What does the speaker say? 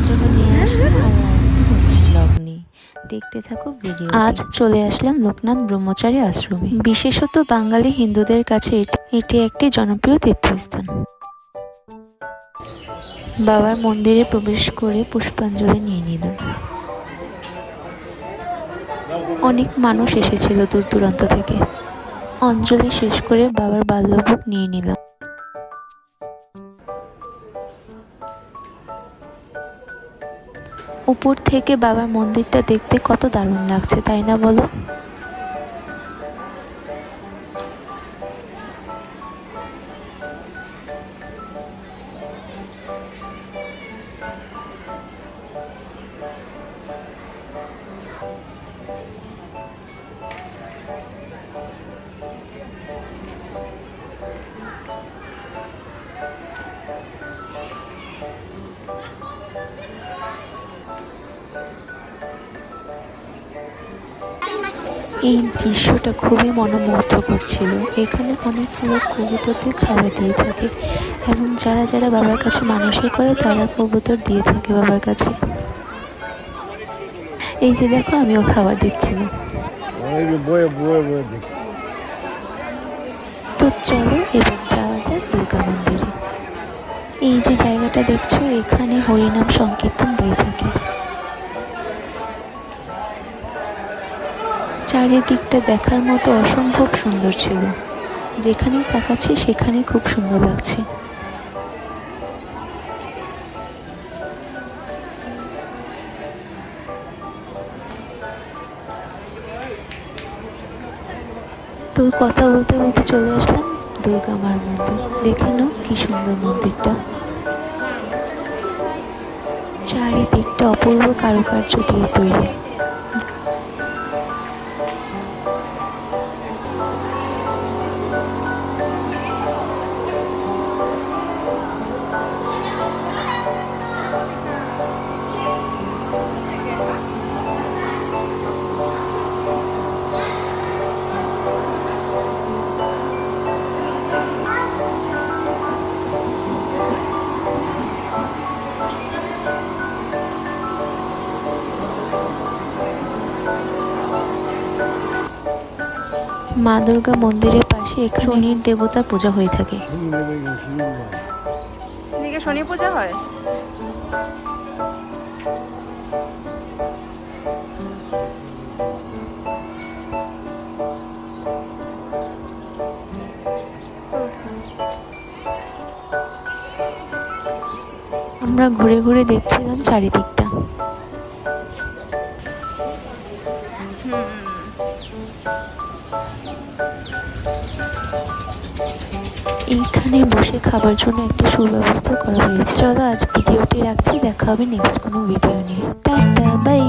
জন্য নিয়ে আসলাম আর একটা নতুন ব্লগ নিয়ে দেখতে থাকো ভিডিও। আজ চলে আসলাম লোকনাথ ব্রহ্মচারী আশ্রমে। বিশেষত বাঙালি হিন্দুদের কাছে এটি একটি জনপ্রিয় তীর্থস্থান। বাবার মন্দিরে প্রবেশ করে পুষ্পাঞ্জলি নিয়ে নিলাম। অনেক মানুষ এসেছিল দূর দূরান্ত থেকে। অঞ্জলি শেষ করে বাবার বাল্যভোগ নিয়ে নিলাম। উপর থেকে বাবার মন্দিরটা দেখতে কত দারুণ লাগছে, তাই না বলো? এই দৃশ্যটা খুবই মনোমুগ্ধকর ছিল। এখানে অনেক লোক কবুতরদের খাবার দিয়ে থাকে এবং যারা যারা বাবার কাছে মানসিক করে তারা কবুতর দিয়ে থাকে বাবার কাছে। এই যে দেখো, আমিও খাবার দিচ্ছিলাম। তো চলো এবার যাওয়া যাক দুর্গা মন্দিরে। এই যে জায়গাটা দেখছো, এখানে হরিনাম সংকীর্তন দিয়ে থাকে। চারিদিকটা দেখার মতো অসম্ভব সুন্দর ছিল। যেখানেই তাকাচ্ছি সেখানেই খুব সুন্দর লাগছে। তোর কথা বলতে বলতে চলে আসলাম দুর্গা মার মন্দির। দেখে নাও কি সুন্দর মন্দিরটা। চারিদিকটা অপূর্ব কারুকার্য দিয়ে তৈরি। মা দুর্গা মন্দিরের পাশে এক শনির দেবতা পূজা হয়ে থাকে। শনি পূজা হয়। আমরা ঘুরে ঘুরে দেখছিলাম চারিদিকটা। এইখানে বসে খাবার জন্য একটা সুব্যবস্থা করা হয়েছে। চলো আজ ভিডিওটি রাখছি, দেখা হবে নেক্সট কোনো ভিডিও নিয়ে। Tata bye.